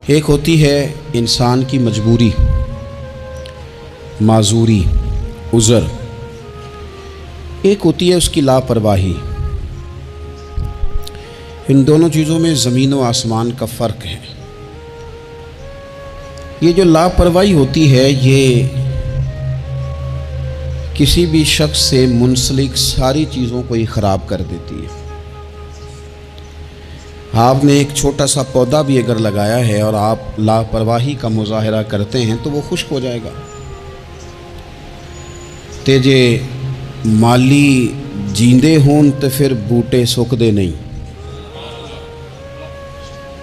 एक होती है इंसान की मजबूरी, माजूरी, उज़र। एक होती है उसकी लापरवाही। इन दोनों चीज़ों में ज़मीन व आसमान का फ़र्क है। ये जो लापरवाही होती है ये किसी भी शख्स से मुंसलिक सारी चीज़ों को ही ख़राब कर देती है। आपने एक छोटा सा पौधा भी अगर लगाया है और आप लापरवाही का मुजाहरा करते हैं तो वो खुश्क हो जाएगा। ते जे माली जींदे हों तो फिर बूटे सुकदे नहीं।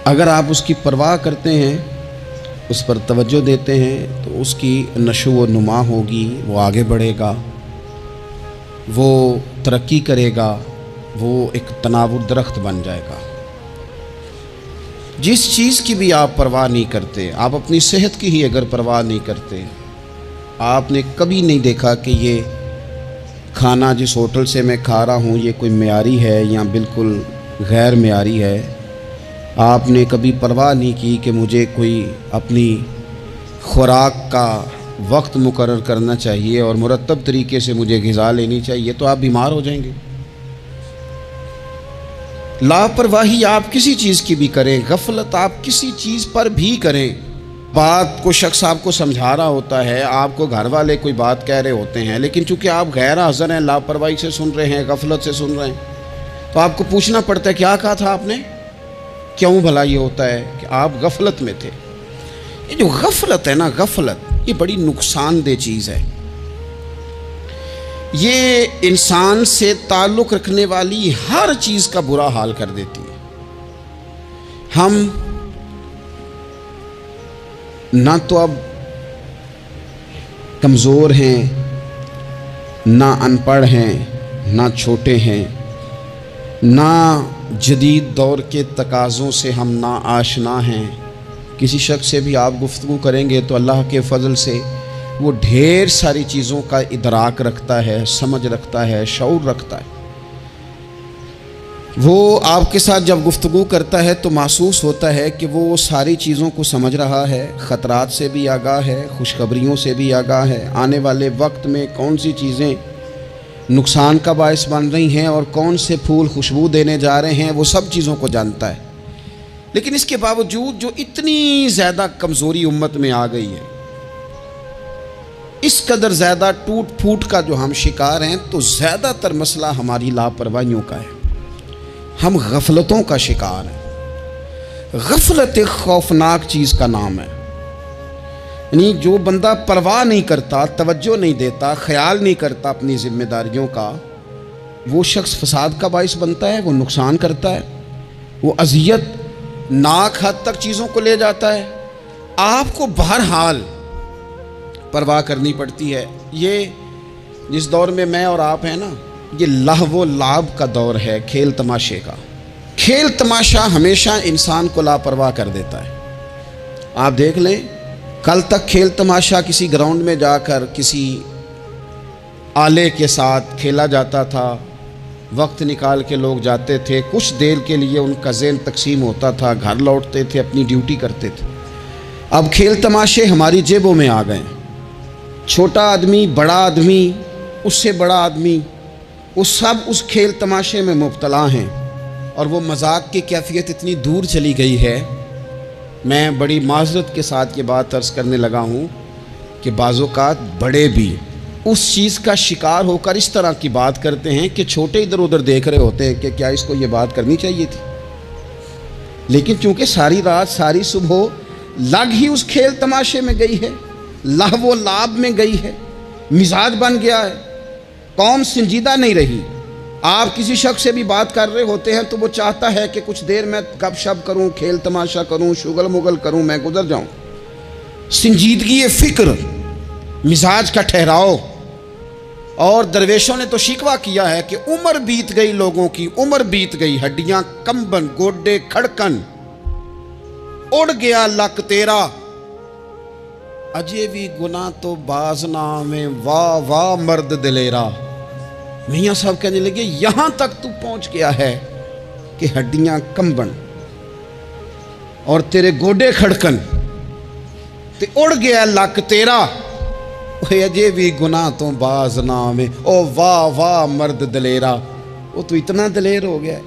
अगर आप उसकी परवाह करते हैं, उस पर तवज्जो देते हैं तो उसकी नशो व नुमा होगी, वो आगे बढ़ेगा, वो तरक्की करेगा, वो एक तनावुर दरख्त बन जाएगा। जिस चीज़ की भी आप परवाह नहीं करते, आप अपनी सेहत की ही अगर परवाह नहीं करते, आपने कभी नहीं देखा कि ये खाना जिस होटल से मैं खा रहा हूँ ये कोई मेयारी है या बिल्कुल गैर मेयारी है। आपने कभी परवाह नहीं की कि मुझे कोई अपनी खुराक का वक्त मुकर्रर करना चाहिए और मुरतब तरीके से मुझे ग़िज़ा लेनी चाहिए, तो आप बीमार हो जाएंगे। लापरवाही आप किसी चीज़ की भी करें, गफलत आप किसी चीज़ पर भी करें। बात को शख्स आपको समझा रहा होता है, आपको घर वाले कोई बात कह रहे होते हैं, लेकिन चूंकि आप गैर हाज़िर हैं, लापरवाही से सुन रहे हैं, गफलत से सुन रहे हैं, तो आपको पूछना पड़ता है क्या कहा था आपने। क्यों भला ये होता है कि आप गफलत में थे। ये जो गफलत है ना, गफलत ये बड़ी नुकसानदेह चीज़ है। ये इंसान से ताल्लुक़ रखने वाली हर चीज़ का बुरा हाल कर देती है। हम ना तो अब कमज़ोर हैं, ना अनपढ़ हैं, ना छोटे हैं, ना जदीद दौर के तकाज़ों से हम ना आशना हैं। किसी शख्स से भी आप गुफ्तगू करेंगे तो अल्लाह के फ़ज़ल से वो ढेर सारी चीज़ों का इदराक रखता है, समझ रखता है, शऊर रखता है। वो आपके साथ जब गुफ्तगू करता है तो महसूस होता है कि वो सारी चीज़ों को समझ रहा है, ख़तरात से भी आगाह है, खुशखबरियों से भी आगाह है, आने वाले वक्त में कौन सी चीज़ें नुकसान का बायस बन रही हैं और कौन से फूल खुशबू देने जा रहे हैं, वो सब चीज़ों को जानता है। लेकिन इसके बावजूद जो इतनी ज़्यादा कमज़ोरी उम्मत में आ गई है, इस कदर ज़्यादा टूट फूट का जो हम शिकार हैं, तो ज़्यादातर मसला हमारी लापरवाहियों का है। हम गफलतों का शिकार हैं। गफलत एक खौफनाक चीज़ का नाम है। यानी जो बंदा परवाह नहीं करता, तवज्जो नहीं देता, ख्याल नहीं करता अपनी ज़िम्मेदारियों का, वो शख्स फसाद का बाइस बनता है, वो नुकसान करता है, वो अज़ियत नाक हद तक चीज़ों को ले जाता है। आपको बहरहाल परवाह करनी पड़ती है। ये जिस दौर में मैं और आप हैं ना, ये लहव लाभ का दौर है, खेल तमाशे का। खेल तमाशा हमेशा इंसान को लापरवाह कर देता है। आप देख लें, कल तक खेल तमाशा किसी ग्राउंड में जाकर किसी आले के साथ खेला जाता था, वक्त निकाल के लोग जाते थे, कुछ देर के लिए उनका ज़हन तकसीम होता था, घर लौटते थे, अपनी ड्यूटी करते थे। अब खेल तमाशे हमारी जेबों में आ गए। छोटा आदमी, बड़ा आदमी, उससे बड़ा आदमी, वो सब उस खेल तमाशे में मुब्तला हैं और वो मजाक की कैफियत इतनी दूर चली गई है। मैं बड़ी माज़रत के साथ ये बात अर्ज़ करने लगा हूँ कि बाज़ोकात बड़े भी उस चीज़ का शिकार होकर इस तरह की बात करते हैं कि छोटे इधर उधर देख रहे होते हैं कि क्या इसको ये बात करनी चाहिए थी। लेकिन चूँकि सारी रात सारी सुबह लग ही उस खेल तमाशे में गई है, लहव लाभ में गई है, मिजाज बन गया है, कौम संजीदा नहीं रही। आप किसी शख्स से भी बात कर रहे होते हैं तो वो चाहता है कि कुछ देर मैं गपशप करूं, खेल तमाशा करूं, शुगल मुगल करूं, मैं गुजर जाऊं। संजीदगी फ़िक्र, मिजाज का ठहराव। और दरवेशों ने तो शिकवा किया है कि उम्र बीत गई, लोगों की उम्र बीत गई, हड्डियां कंबन, गोडे खड़कन, उड़ गया लक तेरा, अजे भी गुना तो बाज ना में, वाह वाह मर्द दिलेरा। मियाँ साहब कहने लगे यहाँ तक तू पहुँच गया है कि हड्डियाँ कंबन। और तेरे गोडे खड़कन ते उड़ गया लक तेरा, अजे भी गुनाह तो बाज नाम है। ओ वाह वाह मर्द दलेरा, वो तू इतना दलेर हो गया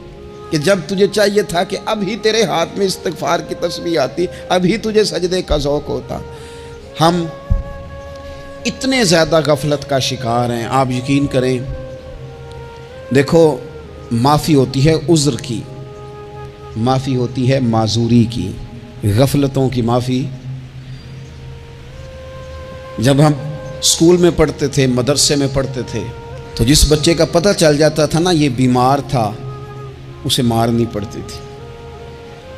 कि जब तुझे चाहिए था कि अभी तेरे हाथ में इस्तिग़फ़ार की तस्बीह आती, अभी तुझे सजदे का ज़ौक़ होता। हम इतने ज़्यादा गफलत का शिकार हैं, आप यकीन करें। देखो, माफ़ी होती है उज़्र की, माफ़ी होती है माजूरी की, गफलतों की माफ़ी। जब हम स्कूल में पढ़ते थे, मदरसे में पढ़ते थे, तो जिस बच्चे का पता चल जाता था ना ये बीमार था, उसे मार नहीं पड़ती थी।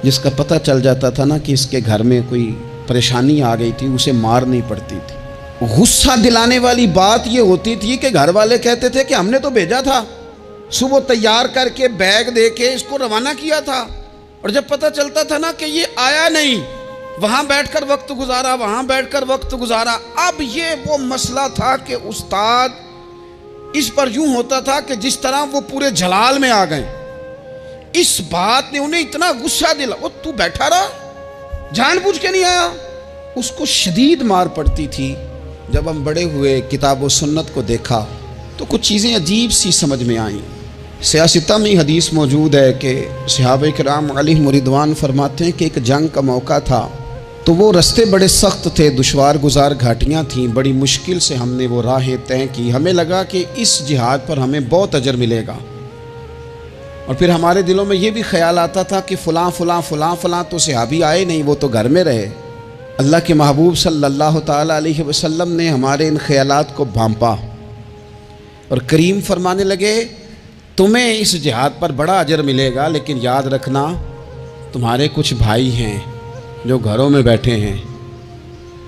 जिसका पता चल जाता था ना कि इसके घर में कोई परेशानी आ गई थी, उसे मार नहीं पड़ती थी। गुस्सा दिलाने वाली बात ये होती थी कि घर वाले कहते थे कि हमने तो भेजा था, सुबह तैयार करके बैग दे के इसको रवाना किया था, और जब पता चलता था ना कि ये आया नहीं, वहाँ बैठकर वक्त गुजारा, वहाँ बैठकर वक्त गुजारा। अब ये वो मसला था कि उस्ताद इस पर यूं होता था कि जिस तरह वो पूरे जलाल में आ गए। इस बात ने उन्हें इतना गुस्सा दिला, वो तू बैठा रहा, जानबूझ के नहीं आया। उसको शदीद मार पड़ती थी। जब हम बड़े हुए, किताब व सुन्नत को देखा तो कुछ चीज़ें अजीब सी समझ में आईं। सियासता में हदीस मौजूद है कि सहाबा किराम अलैहिम रिदवान फरमाते हैं कि एक जंग का मौका था, तो वो रास्ते बड़े सख्त थे, दुश्वार गुजार घाटियाँ थीं, बड़ी मुश्किल से हमने वो राहें तय की। हमें लगा कि इस जिहाद पर हमें बहुत अजर मिलेगा, और फिर हमारे दिलों में ये भी ख्याल आता था कि फ़लाँ फ़लाँ फ़लाँ फ़लाँ तो सहाबी आए नहीं, वो तो घर में रहे। अल्लाह के महबूब सल्लल्लाहु ताला अलैहि वसल्लम ने हमारे इन ख्यालात को भांपा और करीम फरमाने लगे, तुम्हें इस जिहाद पर बड़ा अजर मिलेगा, लेकिन याद रखना तुम्हारे कुछ भाई हैं जो घरों में बैठे हैं,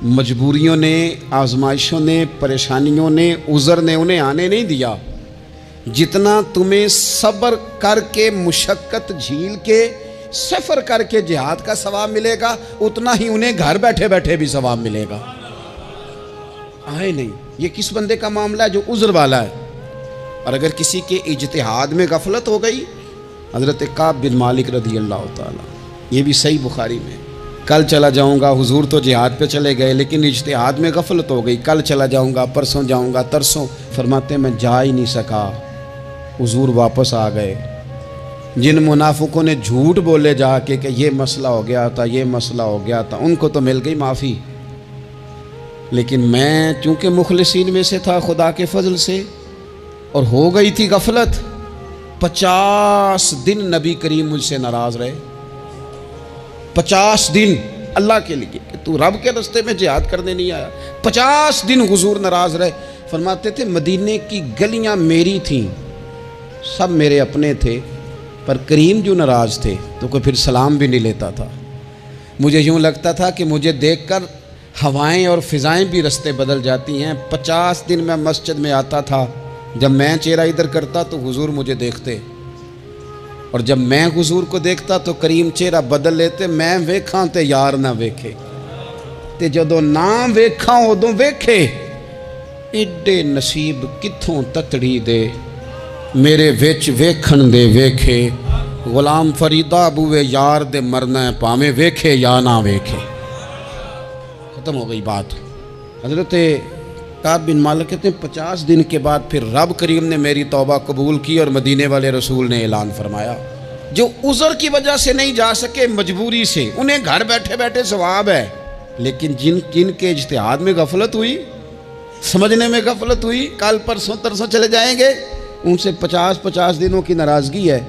मजबूरियों ने, आजमाइशों ने, परेशानियों ने, उज़र ने उन्हें आने नहीं दिया। जितना तुम्हें सब्र करके, मुशक्क़त झील के, सफ़र करके जिहाद का सवाब मिलेगा, उतना ही उन्हें घर बैठे बैठे भी सवाब मिलेगा। आए नहीं, ये किस बंदे का मामला है जो उज़र वाला है। और अगर किसी के इज्तिहाद में गफलत हो गई, हज़रत काब बिन मालिक रज़ी अल्लाह ताला, ये भी सही बुखारी में, कल चला जाऊंगा, हुजूर तो जिहाद पे चले गए लेकिन इज्तिहाद में गफलत हो गई, कल चला जाऊंगा, परसों जाऊंगा, तरसों, फरमाते मैं जा ही नहीं सका, हुजूर वापस आ गए। जिन मुनाफिकों ने झूठ बोले जाके कि ये मसला हो गया था, ये मसला हो गया था, उनको तो मिल गई माफ़ी, लेकिन मैं चूँकि मुखलिसीन में से था खुदा के फजल से, और हो गई थी गफलत। 50 दिन नबी करीम मुझसे नाराज़ रहे, 50 दिन अल्लाह के लिए कि तू रब के रास्ते में जिहाद करने नहीं आया। 50 दिन हुजूर नाराज़ रहे। फरमाते थे मदीने की गलियां मेरी थीं, सब मेरे अपने थे, पर करीम जो नाराज़ थे तो कोई फिर सलाम भी नहीं लेता था। मुझे यूँ लगता था कि मुझे देखकर हवाएं और फ़िज़ाएं भी रास्ते बदल जाती हैं। 50 दिन मैं मस्जिद में आता था, जब मैं चेहरा इधर करता तो हुजूर मुझे देखते, और जब मैं हुजूर को देखता तो करीम चेहरा बदल लेते। मैं वेखा ते यार ना वेखे, ते जदों ना वेखा उदों वेखे। एडे नसीब कित्थों ततड़ी दे मेरे विच वेखण दे वेखे, गुलाम फरीदा बूवे यार दे मरना है भावें वेखे या ना वेखे। ख़त्म हो गई बात। हज़रत काब बिन मालिक कहते हैं 50 दिन के बाद फिर रब करीम ने मेरी तौबा कबूल की और मदीने वाले रसूल ने ऐलान फरमाया, जो उज़र की वजह से नहीं जा सके, मजबूरी से, उन्हें घर बैठे बैठे सवाब है, लेकिन जिन के इज्तिहाद में गफलत हुई, समझने में गफलत हुई, कल परसों तरसों चले जाएंगे, उनसे 50-50 दिनों की नाराज़गी है।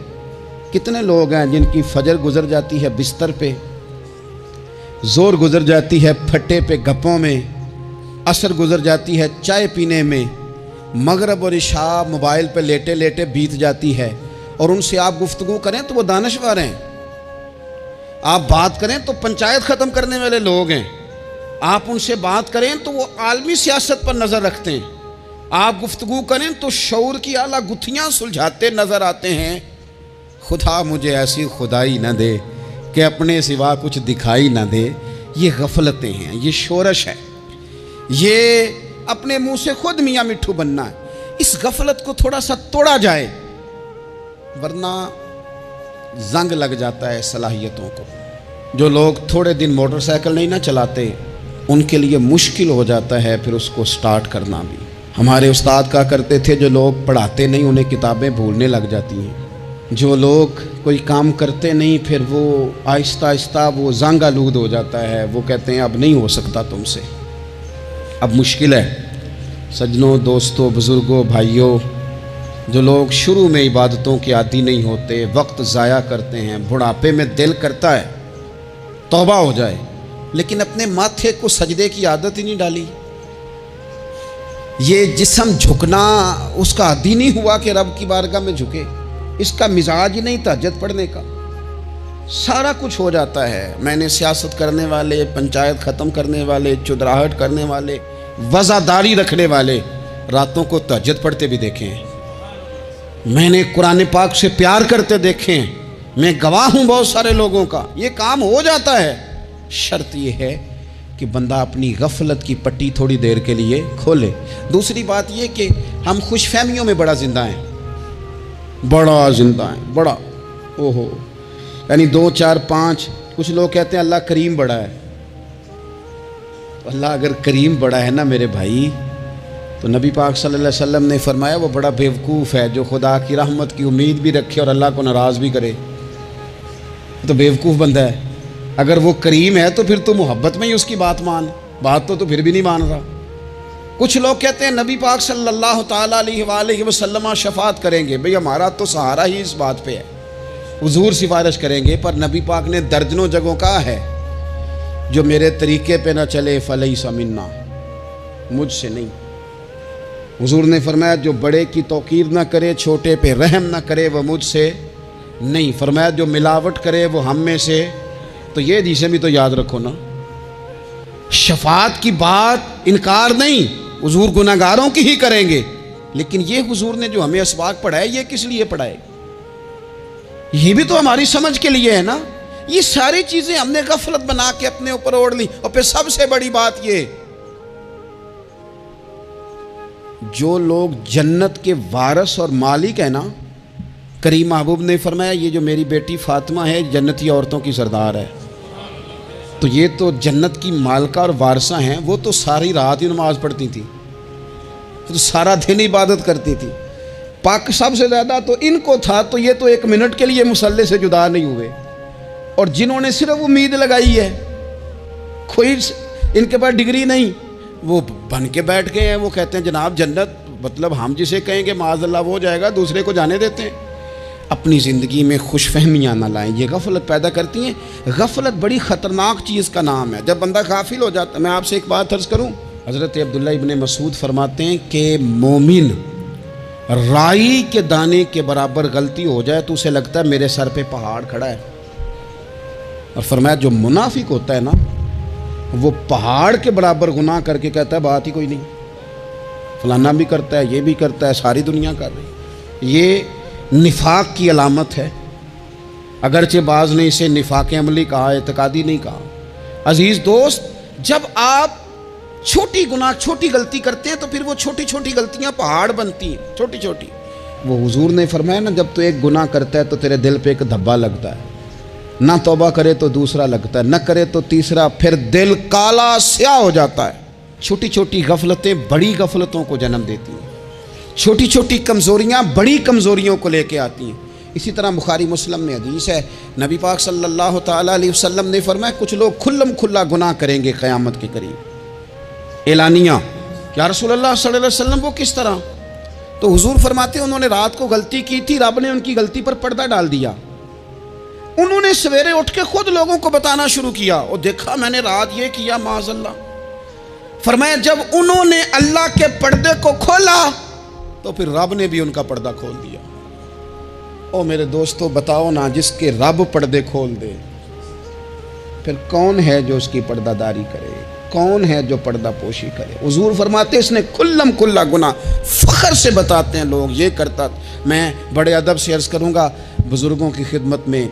कितने लोग हैं जिनकी फजर गुजर जाती है बिस्तर पे, जोर गुजर जाती है फट्टे पे गप्पों में, असर गुजर जाती है चाय पीने में, मगरब और इशा मोबाइल पे लेटे लेटे बीत जाती है, और उनसे आप गुफ्तगू करें तो वो दानश्वर हैं, आप बात करें तो पंचायत ख़त्म करने वाले लोग हैं, आप उनसे बात करें तो वो आलमी सियासत पर नज़र रखते हैं, आप गुफ्तगू करें तो शऊर की आला गुत्थियाँ सुलझाते नज़र आते हैं। खुदा मुझे ऐसी खुदाई न दे कि अपने सिवा कुछ दिखाई न दे। ये गफलतें हैं, ये शोरश है, ये अपने मुंह से खुद मियाँ मिट्ठू बनना है। इस गफलत को थोड़ा सा तोड़ा जाए, वरना जंग लग जाता है सलाहियतों को। जो लोग थोड़े दिन मोटरसाइकिल नहीं ना चलाते, उनके लिए मुश्किल हो जाता है फिर उसको स्टार्ट करना भी। हमारे उस्ताद कहा करते थे, जो लोग पढ़ाते नहीं उन्हें किताबें भूलने लग जाती हैं। जो लोग कोई काम करते नहीं फिर वो आहिस्ता आहिस्ता वो ज़ंग आलूद हो जाता है, वो कहते हैं अब नहीं हो सकता तुमसे, अब मुश्किल है। सज्जनों, दोस्तों, बुज़ुर्गों, भाइयों, जो लोग शुरू में इबादतों के आदी नहीं होते, वक्त ज़ाया करते हैं, बुढ़ापे में दिल करता है तौबा हो जाए, लेकिन अपने माथे को सजदे की आदत ही नहीं डाली। ये जिस्म झुकना उसका आदी नहीं हुआ कि रब की बारगाह में झुके, इसका मिजाज ही नहीं तहज्जुद पढ़ने का। सारा कुछ हो जाता है। मैंने सियासत करने वाले, पंचायत ख़त्म करने वाले, चुदराहट करने वाले, वज़ादारी रखने वाले रातों को तहज्जुद पढ़ते भी देखे हैं। मैंने कुरान पाक से प्यार करते देखे हैं। मैं गवाह हूँ बहुत सारे लोगों का। ये काम हो जाता है। शर्त यह है कि बंदा अपनी गफलत की पट्टी थोड़ी देर के लिए खोले। दूसरी बात यह कि हम खुशफहमियों में बड़ा जिंदा हैं, बड़ा जिंदा हैं, बड़ा ओहो, यानी 2, 4, 5। कुछ लोग कहते हैं अल्लाह करीम बड़ा है। अल्लाह अगर करीम बड़ा है ना मेरे भाई, तो नबी पाक सल्लल्लाहु अलैहि वसल्लम ने फरमाया वो बड़ा बेवकूफ़ है जो खुदा की रहमत की उम्मीद भी रखे और अल्लाह को नाराज़ भी करे, तो बेवकूफ़ बंदा है। अगर वो करीम है तो फिर तो मोहब्बत में ही उसकी बात मान, बात तो फिर भी नहीं मान रहा। कुछ लोग कहते हैं नबी पाक सल्लल्लाहु ताला अलैहि वसल्लम शफात करेंगे। भाई हमारा तो सहारा ही इस बात पे है, हुजूर सिफारिश करेंगे, पर नबी पाक ने दर्जनों जगहों कहा है जो मेरे तरीके पे ना चले फलैसा मिन्ना, मुझसे नहीं। हुजूर ने फरमाया जो बड़े की तौकीर ना करे, छोटे पे रहम ना करे, वह मुझसे नहीं। फरमाया जो मिलावट करे वो हम में से। तो ये जिसे भी तो याद रखो ना, शफात की बात इनकार नहीं, हुजूर गुनाहगारों की ही करेंगे, लेकिन ये हुजूर ने जो हमें असबाक पढ़ाया ये किस लिए पढ़ाए? ये भी तो हमारी समझ के लिए है ना। ये सारी चीजें हमने गफलत बना के अपने ऊपर ओढ़ ली। और फिर सबसे बड़ी बात ये, जो लोग जन्नत के वारिस और मालिक है ना, करीम महबूब ने फरमाया ये जो मेरी बेटी फातिमा है जन्नती औरतों की सरदार है। तो ये तो जन्नत की मालका और वारसा हैं। वो तो सारी रात ही नमाज पढ़ती थी, तो सारा दिन इबादत करती थी। पाक सबसे ज़्यादा तो इनको था, तो ये तो 1 मिनट के लिए मुसल्ले से जुदा नहीं हुए। और जिन्होंने सिर्फ उम्मीद लगाई है, कोई इनके पास डिग्री नहीं, वो बन के बैठ गए हैं। वो कहते हैं जनाब जन्नत, मतलब हम जिसे कहेंगे माज़अल्लाह वो हो जाएगा, दूसरे को जाने देते हैं। अपनी ज़िंदगी में खुशफहमियाँ ना लाएं, ये गफलत पैदा करती हैं। गफलत बड़ी ख़तरनाक चीज़ का नाम है। जब बंदा गाफिल हो जाता है, मैं आपसे एक बात अर्ज़ करूँ, हज़रत अब्दुल्ला इब्न मसूद फरमाते हैं कि मोमिन राई के दाने के बराबर गलती हो जाए तो उसे लगता है मेरे सर पे पहाड़ खड़ा है। और फरमाया जो मुनाफिक होता है ना, वो पहाड़ के बराबर गुनाह करके कहता है बात ही कोई नहीं, फलाना भी करता है, ये भी करता है, सारी दुनिया कर रही। ये निफाक की अलामत है। अगरचे बाज ने इसे निफाक अमली कहा, एतकादी नहीं कहा। अजीज़ दोस्त, जब आप छोटी गुनाह, छोटी गलती करते हैं तो फिर वो छोटी छोटी गलतियां पहाड़ बनती हैं, छोटी छोटी। वो हुजूर ने फरमाया ना, जब तो एक गुनाह करता है तो तेरे दिल पे एक धब्बा लगता है, ना तौबा करे तो दूसरा लगता है, न करे तो तीसरा, फिर दिल काला स्याह हो जाता है। छोटी छोटी गफलतें बड़ी गफलतों को जन्म देती हैं, छोटी छोटी कमज़ोरियाँ बड़ी कमज़ोरियों को लेके आती हैं। इसी तरह बुखारी मुस्लिम में हदीस है, नबी पाक सल्लल्लाहु ताला अलैहि वसल्लम ने फरमाया कुछ लोग खुल्लम खुल्ला गुनाह करेंगे क़यामत के करीब। एलानिया, या रसूलल्लाह सल्लल्लाहु अलैहि वसल्लम वो किस तरह? तो हुजूर फरमाते हैं उन्होंने रात को गलती की थी, रब ने उनकी गलती पर पर्दा डाल दिया। उन्होंने सवेरे उठ के खुद लोगों को बताना शुरू किया, और देखा मैंने रात ये किया माज़अल्लाह। फरमाया जब उन्होंने अल्लाह के पर्दे को खोला तो फिर रब ने भी उनका पर्दा खोल दिया। ओ मेरे दोस्तों, बताओ ना, जिसके रब पर्दे खोल दे फिर कौन है जो उसकी पर्दादारी करे? कौन है जो पर्दा पोशी करे? हुजूर फरमाते इसने खुल्लम खुल्ला गुनाह, फ़ख्र से बताते हैं लोग ये करता। मैं बड़े अदब से अर्ज़ करूँगा बुज़ुर्गों की खिदमत में,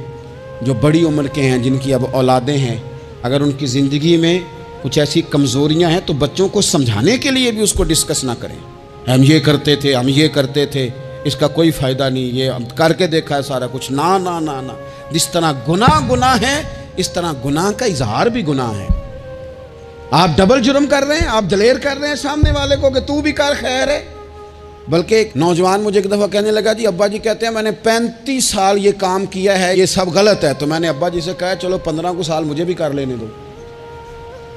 जो बड़ी उम्र के हैं, जिनकी अब औलादें हैं, अगर उनकी ज़िंदगी में कुछ ऐसी कमज़ोरियाँ हैं तो बच्चों को समझाने के लिए भी उसको डिस्कस ना करें। हम ये करते थे, हम ये करते थे, इसका कोई फ़ायदा नहीं, ये हम करके देखा है सारा कुछ। ना ना ना ना, जिस तरह गुनाह गुनाह है, इस तरह गुनाह का इजहार भी गुनाह है। आप डबल जुर्म कर रहे हैं, आप दलेर कर रहे हैं सामने वाले को कि तू भी कर, खैर है। बल्कि एक नौजवान मुझे एक दफ़ा कहने लगा, जी अब्बा जी कहते हैं मैंने 35 साल ये काम किया है, ये सब गलत है। तो मैंने अब्बा जी से कहा चलो 15 को साल मुझे भी कर लेने दो,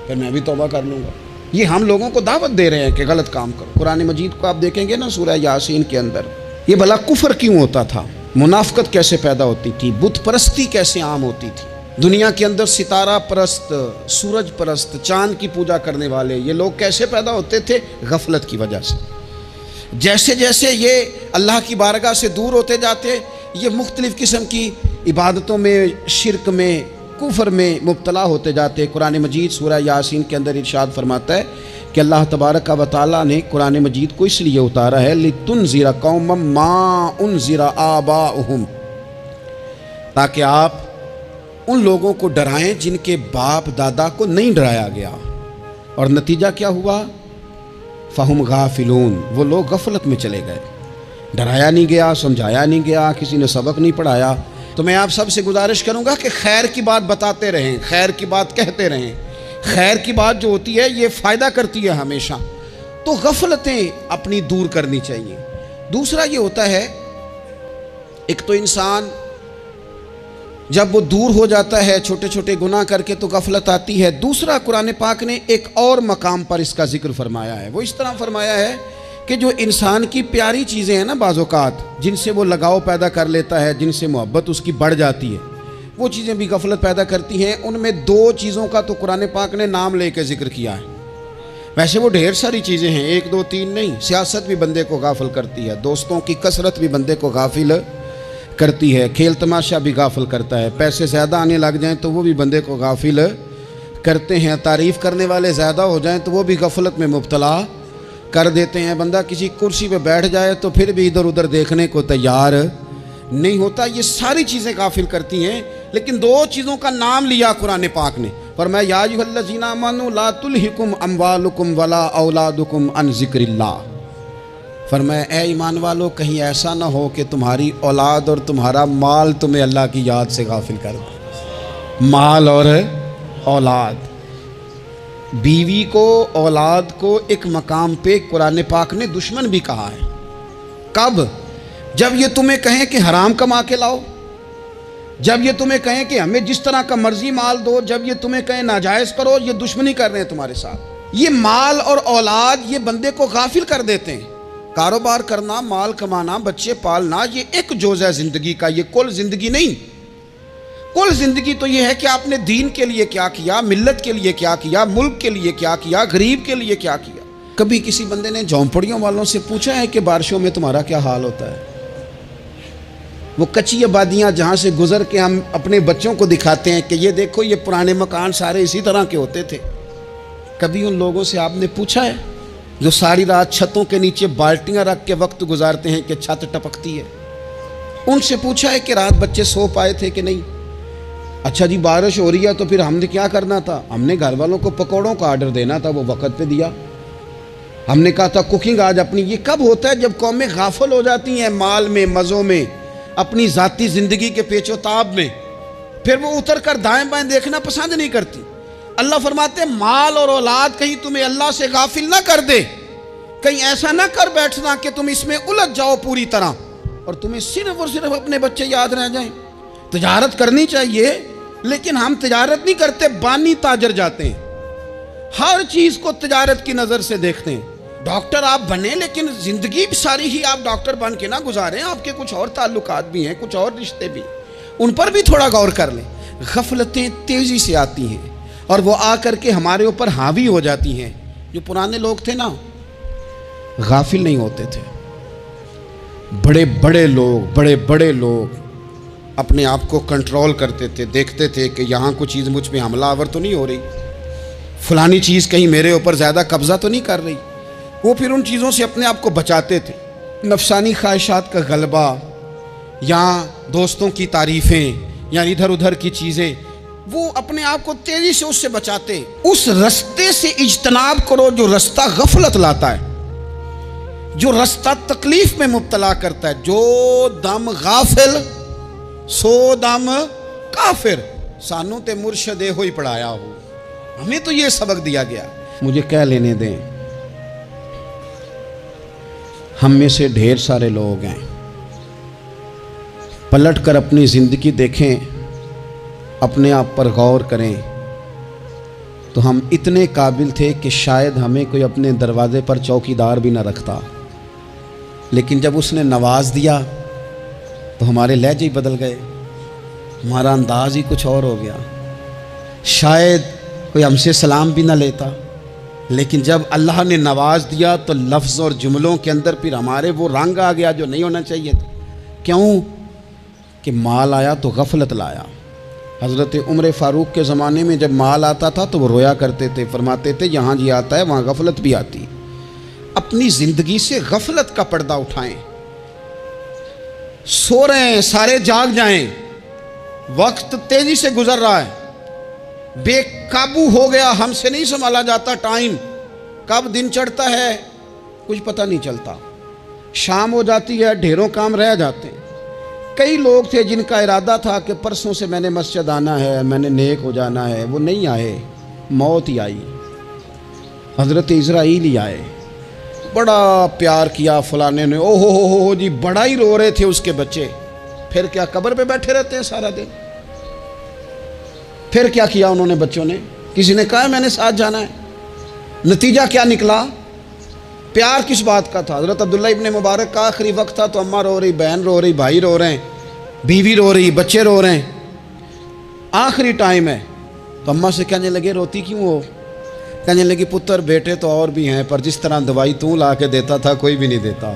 फिर मैं भी तौबा कर लूँगा। ये हम लोगों को दावत दे रहे हैं कि गलत काम करो। कुरान मजीद को आप देखेंगे ना, सूरह यासीन के अंदर ये भला कुफर क्यों होता था, मुनाफिकत कैसे पैदा होती थी, बुत परस्ती कैसे आम होती थी। दुनिया के अंदर सितारा परस्त, सूरज परस्त, चांद की पूजा करने वाले ये लोग कैसे पैदा होते थे? गफलत की वजह से। जैसे जैसे ये अल्लाह की बारगाह से दूर होते जाते, ये मुख्तलिफ़ किस्म की इबादतों में, शिरक में, कुफर में मुब्तला होते जाते। कुरान मजीद सूरह यासीन के अंदर इरशाद फरमाता है कि अल्लाह तबारक व तआला ने कुरान मजीद को इसलिए उतारा है लितुनज़िरा कौमम मा उनज़िरा आबाउहुम, ताकि आप उन लोगों को डराएं जिनके बाप दादा को नहीं डराया गया। और नतीजा क्या हुआ? फ़हुम गाफिलून, वो लोग गफलत में चले गए। डराया नहीं गया, समझाया नहीं गया, किसी ने सबक नहीं पढ़ाया। तो मैं आप सब से गुजारिश करूंगा कि खैर की बात बताते रहें, खैर की बात कहते रहें। खैर की बात जो होती है ये फ़ायदा करती है हमेशा। तो गफलतें अपनी दूर करनी चाहिए। दूसरा ये होता है, एक तो इंसान जब वो दूर हो जाता है छोटे छोटे गुनाह करके तो गफलत आती है। दूसरा, कुरान पाक ने एक और मकाम पर इसका जिक्र फरमाया है। वो इस तरह फरमाया है कि जो इंसान की प्यारी चीज़ें हैं ना, बाज़ौकात जिनसे वो लगाव पैदा कर लेता है, जिनसे मोहब्बत उसकी बढ़ जाती है, वो चीज़ें भी गफलत पैदा करती हैं। उनमें 2 चीज़ों का तो कुरान पाक ने नाम लेकर जिक्र किया है। वैसे वो ढेर सारी चीज़ें हैं, 1 2 3 नहीं। सियासत भी बंदे को गाफिल करती है, दोस्तों की कसरत भी बंदे को गाफिल करती है, खेल तमाशा भी गाफिल करता है, पैसे ज़्यादा आने लग जाएं तो वो भी बंदे को गाफिल करते हैं, तारीफ़ करने वाले ज़्यादा हो जाएं तो वो भी गफलत में मुब्तला कर देते हैं। बंदा किसी कुर्सी पे बैठ जाए तो फिर भी इधर उधर देखने को तैयार नहीं होता। ये सारी चीज़ें गाफिल करती हैं। लेकिन 2 चीज़ों का नाम लिया कुरान पाक ने, फरमाया या अय्युहल्लज़ीना आमनू ला तुल्हिकुम अम्वालुकुम वला औलादुकुम अन ज़िक्रिल्लाह। फरमाया ए ईमान वालो, कहीं ऐसा ना हो कि तुम्हारी औलाद और तुम्हारा माल तुम्हें अल्लाह की याद से गाफिल कर दे। माल और औलाद, बीवी को, औलाद को एक मकाम पे कुरान पाक ने दुश्मन भी कहा है। कब? जब ये तुम्हें कहें कि हराम कमा के लाओ, जब ये तुम्हें कहें कि हमें जिस तरह का मर्जी माल दो, जब ये तुम्हें कहें नाजायज़ करो, ये दुश्मनी कर रहे हैं तुम्हारे साथ। ये माल और औलाद ये बंदे को गाफिल कर देते हैं। कारोबार करना, माल कमाना, बच्चे पालना, ये एक जोज़ है ज़िंदगी का, ये कुल ज़िंदगी नहीं। कुल ज़िंदगी तो ये है कि आपने दीन के लिए क्या किया, मिल्लत के लिए क्या किया, मुल्क के लिए क्या किया, गरीब के लिए क्या किया। कभी किसी बंदे ने झोंपड़ियों वालों से पूछा है कि बारिशों में तुम्हारा क्या हाल होता है? वो कच्ची आबादियाँ जहाँ से गुजर के हम अपने बच्चों को दिखाते हैं कि ये देखो ये पुराने मकान सारे इसी तरह के होते थे। कभी उन लोगों से आपने पूछा है जो सारी रात छतों के नीचे बाल्टियाँ रख के वक्त गुजारते हैं कि छत टपकती है? उनसे पूछा है कि रात बच्चे सो पाए थे कि नहीं? अच्छा जी, बारिश हो रही है तो फिर हमने क्या करना था? हमने घर वालों को पकौड़ों का आर्डर देना था, वो वक्त पे दिया। हमने कहा था कुकिंग आज अपनी। ये कब होता है? जब कौमें गाफिल हो जाती हैं माल में, मज़ों में, अपनी ज़ाती ज़िंदगी के पेचोताब में, फिर वो उतर कर दाएं बाएं देखना पसंद नहीं करती। अल्लाह फरमाते माल और औलाद कहीं तुम्हें अल्लाह से गाफिल ना कर दे, कहीं ऐसा ना कर बैठना कि तुम इसमें उलझ जाओ पूरी तरह और तुम्हें सिर्फ और सिर्फ अपने बच्चे याद रह जाएं। तिजारत करनी चाहिए, लेकिन हम तिजारत नहीं करते, बानी ताजर जाते हैं। हर चीज़ को तिजारत की नज़र से देखते हैं। डॉक्टर आप बने, लेकिन ज़िंदगी सारी ही आप डॉक्टर बन के ना गुजारें। आपके कुछ और ताल्लुकात भी हैं, कुछ और रिश्ते भी, उन पर भी थोड़ा गौर कर लें। गफलतें तेज़ी से आती हैं और वो आकर के हमारे ऊपर हावी हो जाती हैं। जो पुराने लोग थे ना, गाफिल नहीं होते थे। बड़े बड़े लोग अपने आप को कंट्रोल करते थे, देखते थे कि यहाँ कोई चीज़ मुझ पे हमलावर तो नहीं हो रही, फलानी चीज़ कहीं मेरे ऊपर ज़्यादा कब्ज़ा तो नहीं कर रही। वो फिर उन चीज़ों से अपने आप को बचाते थे। नफसानी ख्वाहिशात का गलबा या दोस्तों की तारीफ़ें या इधर उधर की चीज़ें, वो अपने आप को तेज़ी से उससे बचाते। उस रास्ते से इज्तनाब करो जो रास्ता गफलत लाता है, जो रास्ता तकलीफ में मुब्तला करता है। जो दम गाफिल सो दम काफिर। सानू ते मुर्शद हो ही पढ़ाया हो, हमें तो ये सबक दिया गया। मुझे कह लेने दें, हम में से ढेर सारे लोग हैं, पलट कर अपनी ज़िंदगी देखें, अपने आप पर गौर करें, तो हम इतने काबिल थे कि शायद हमें कोई अपने दरवाजे पर चौकीदार भी ना रखता, लेकिन जब उसने नवाज दिया तो हमारे लहजे ही बदल गए, हमारा अंदाज ही कुछ और हो गया। शायद कोई हमसे सलाम भी ना लेता, लेकिन जब अल्लाह ने नवाज दिया तो लफ्ज़ और जुमलों के अंदर फिर हमारे वो रंग आ गया जो नहीं होना चाहिए था। क्यों? कि माल आया तो गफलत लाया। हज़रत उमर फ़ारूक के ज़माने में जब माल आता था तो वो रोया करते थे, फरमाते थे यहाँ जी आता है वहाँ गफलत भी आती। अपनी ज़िंदगी से गफलत का पर्दा उठाएं। सो रहे हैं, सारे जाग जाएं, वक्त तेजी से गुजर रहा है, बेकाबू हो गया, हमसे नहीं संभाला जाता टाइम, कब दिन चढ़ता है कुछ पता नहीं चलता, शाम हो जाती है, ढेरों काम रह जाते हैं। कई लोग थे जिनका इरादा था कि परसों से मैंने मस्जिद आना है, मैंने नेक हो जाना है, वो नहीं आए, मौत ही आई। हज़रत इज़राइल ही आए, बड़ा प्यार किया फलाने ने, ओ हो जी, बड़ा ही रो रहे थे उसके बच्चे। फिर क्या कब्र पे बैठे रहते हैं सारा दिन? फिर क्या किया उन्होंने बच्चों ने? किसी ने कहा मैंने साथ जाना है? नतीजा क्या निकला? प्यार किस बात का था? हज़रत अब्दुल्ला इब्ने मुबारक का आखिरी वक्त था तो अम्मा रो रही, बहन रो रही, भाई रो रहे हैं, बीवी रो रही, बच्चे रो रहे हैं, आखिरी टाइम है। तो अम्मा से कहने लगे रोती क्यों हो? कहने लगी पुत्र बेटे तो और भी हैं, पर जिस तरह दवाई तू ला के देता था कोई भी नहीं देता।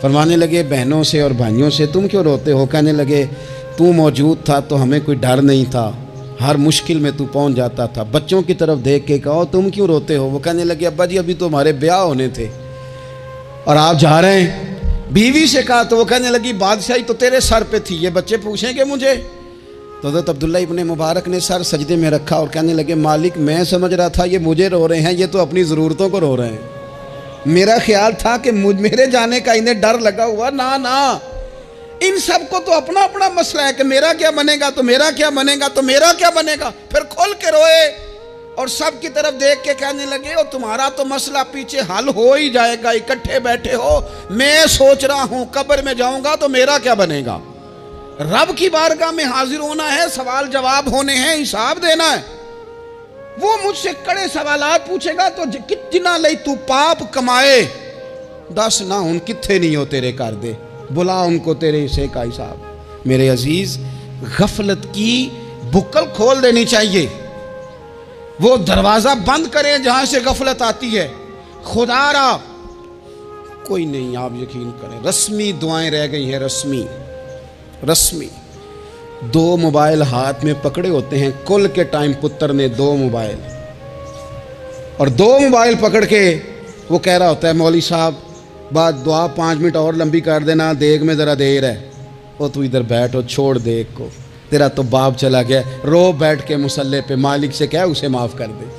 फरमाने लगे बहनों से और भाइयों से तुम क्यों रोते हो? कहने लगे तू मौजूद था तो हमें कोई डर नहीं था, हर मुश्किल में तू पहुंच जाता था। बच्चों की तरफ देख के कहो तुम क्यों रोते हो? वो कहने लगे अब्बा जी अभी तो हमारे ब्याह होने थे और आप जा रहे हैं। बीवी से कहा तो वो कहने लगी बादशाही तो तेरे सर पे थी, ये बच्चे पूछेंगे मुझे? तो हज़रत अब्दुल्ला इब्ने मुबारक ने सर सजदे में रखा और कहने लगे मालिक मैं समझ रहा था ये मुझे रो रहे हैं, ये तो अपनी ज़रूरतों को रो रहे हैं। मेरा ख्याल था कि मेरे जाने का इन्हें डर लगा हुआ। ना ना, इन सब को तो अपना अपना मसला है कि मेरा क्या बनेगा तो मेरा क्या बनेगा तो मेरा क्या बनेगा। फिर खोल के रोए और सब की तरफ देख के कहने लगे और तुम्हारा तो मसला पीछे हल हो ही जाएगा, इकट्ठे बैठे हो। मैं सोच रहा हूं कब्र में जाऊंगा तो मेरा क्या बनेगा। रब की बारगाह में हाजिर होना है, सवाल जवाब होने हैं, हिसाब देना है। वो मुझसे कड़े सवालात पूछेगा तो कितना लई तू पाप कमाए दस ना हुन किथे नहीं हो तेरे कर दे, बुला उनको तेरे हिस्से का हिसाब। मेरे अजीज, गफलत की बुक्कल खोल देनी चाहिए, वो दरवाज़ा बंद करें जहां से गफलत आती है। खुदारा कोई नहीं, आप यकीन करें, रस्मी दुआएं रह गई हैं, रस्मी रस्मी। 2 मोबाइल हाथ में पकड़े होते हैं, कुल के टाइम पुत्र ने 2 मोबाइल, और 2 मोबाइल पकड़ के वो कह रहा होता है मौली साहब बात दुआ 5 मिनट और लंबी कर देना, देग में ज़रा देर है। वो तू इधर बैठ और छोड़ देग को, तेरा तो बाप चला गया, रो बैठ के मुसल्ले पे, मालिक से कह उसे माफ़ कर दे।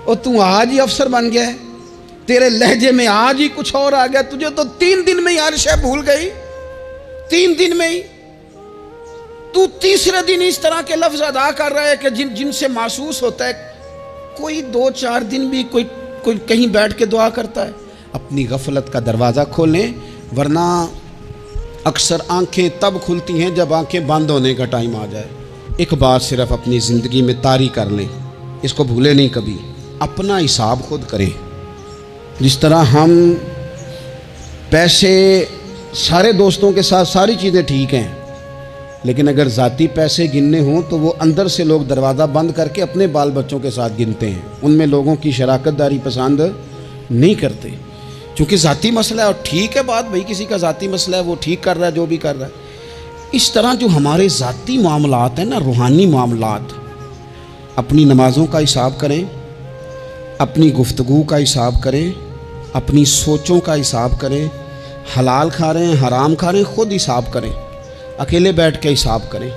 और तू आज ही अफसर बन गया है, तेरे लहजे में आज ही कुछ और आ गया, तुझे तो 3 दिन में ही हर शय भूल गई, 3 दिन में ही। तू तीसरे दिन इस तरह के लफ्ज अदा कर रहा है कि जिनसे महसूस होता है कोई 2-4 दिन भी कोई कहीं बैठ के दुआ करता है। अपनी गफलत का दरवाज़ा खोलें, वरना अक्सर आंखें तब खुलती हैं जब आंखें बंद होने का टाइम आ जाए। एक बात सिर्फ अपनी ज़िंदगी में तारी कर लें, इसको भूलें नहीं कभी, अपना हिसाब खुद करें। जिस तरह हम पैसे, सारे दोस्तों के साथ सारी चीज़ें ठीक हैं, लेकिन अगर ज़ाती पैसे गिनने हों तो वो अंदर से लोग दरवाज़ा बंद करके अपने बाल बच्चों के साथ गिनते हैं, उनमें लोगों की शराकतदारी पसंद नहीं करते, क्योंकि ज़ाती मसला है। और ठीक है बात, भाई किसी का ज़ाती मसला है, वो ठीक कर रहा है जो भी कर रहा है। इस तरह जो हमारे ज़ाती मामलात हैं ना, रूहानी मामलात, अपनी नमाज़ों का हिसाब करें, अपनी गुफ्तगू का हिसाब करें, अपनी सोचों का हिसाब करें, हलाल खा रहे हैं हराम खा रहे हैं खुद हिसाब करें, अकेले बैठ के हिसाब करें,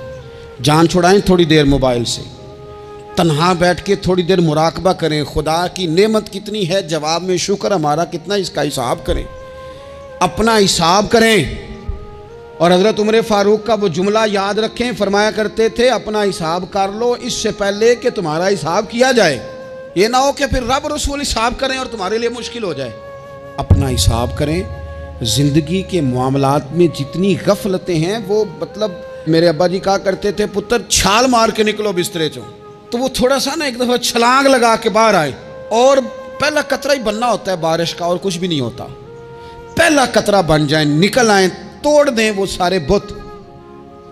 जान छुड़ाएं थोड़ी देर मोबाइल से, तन्हा बैठ के थोड़ी देर मुराकबा करें, खुदा की नेमत कितनी है, जवाब में शुक्र हमारा कितना, इसका हिसाब करें, अपना हिसाब करें। और हज़रत उमर फ़ारूक का वो जुमला याद रखें, फरमाया करते थे अपना हिसाब कर लो इससे पहले कि तुम्हारा हिसाब किया जाए। ये ना हो कि फिर रब रसूल हिसाब करें और तुम्हारे लिए मुश्किल हो जाए। अपना हिसाब करें। ज़िंदगी के मामलात में जितनी गफलतें हैं, वो मतलब मेरे अब्बा जी कहा करते थे, पुत्र छाल मार के निकलो बिस्तरे चो। तो वो थोड़ा सा ना एक दफ़ा छलांग लगा के बाहर आए, और पहला कतरा ही बनना होता है बारिश का, और कुछ भी नहीं होता। पहला कतरा बन जाए, निकल आए, तोड़ दें वो सारे बुत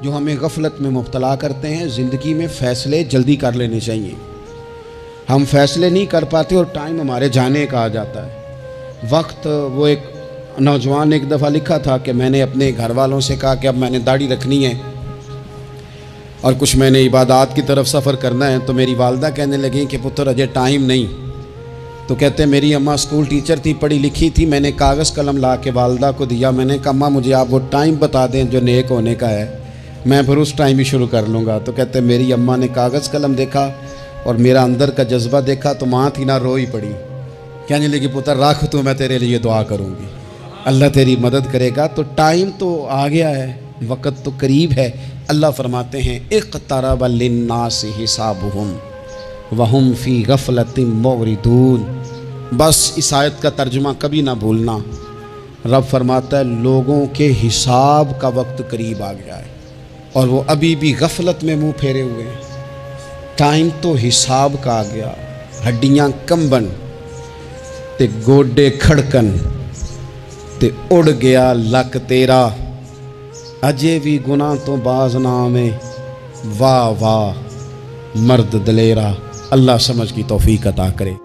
जो हमें गफलत में मुब्तला करते हैं। ज़िंदगी में फ़ैसले जल्दी कर लेने चाहिए। हम फैसले नहीं कर पाते और टाइम हमारे जाने का आ जाता है वक्त। वो एक नौजवान ने एक दफ़ा लिखा था कि मैंने अपने घर वालों से कहा कि अब मैंने दाढ़ी रखनी है और कुछ मैंने इबादत की तरफ सफ़र करना है। तो मेरी वालदा कहने लगी कि पुत्र अजय टाइम नहीं। तो कहते मेरी अम्मा स्कूल टीचर थी, पढ़ी लिखी थी। मैंने कागज़ कलम ला के वालदा को दिया। मैंने कहा अम्मा मुझे आप वो टाइम बता दें जो नेक होने का है, मैं फिर उस टाइम ही शुरू कर लूँगा। तो कहते मेरी अम्मा ने कागज़ कलम देखा और मेरा अंदर का जज्बा देखा तो माँ थी ना, रो ही पड़ी। कहने लगी पुत्र रख तू, मैं तेरे लिए दुआ करूँगी, अल्लाह तेरी मदद करेगा। तो टाइम तो आ गया है, वक़्त तो करीब है। अल्लाह फरमाते हैं इक़्तरब लिन्नासि हिसाबुहुम वहुम फ़ी गफ़लतिन मुअरिदून। बस इस आयत का तर्जुमा कभी ना भूलना। रब फरमाता है लोगों के हिसाब का वक्त करीब आ गया है और वो अभी भी गफलत में मुंह फेरे हुए हैं। टाइम तो हिसाब का आ गया। हड्डियां कंबन ते गोडे खड़कन ते उड़ गया लक तेरा, अजे भी गुनाह तो बाज नाम है, वाह वाह मर्द दलेरा। अल्लाह समझ की तौफीक अता करे।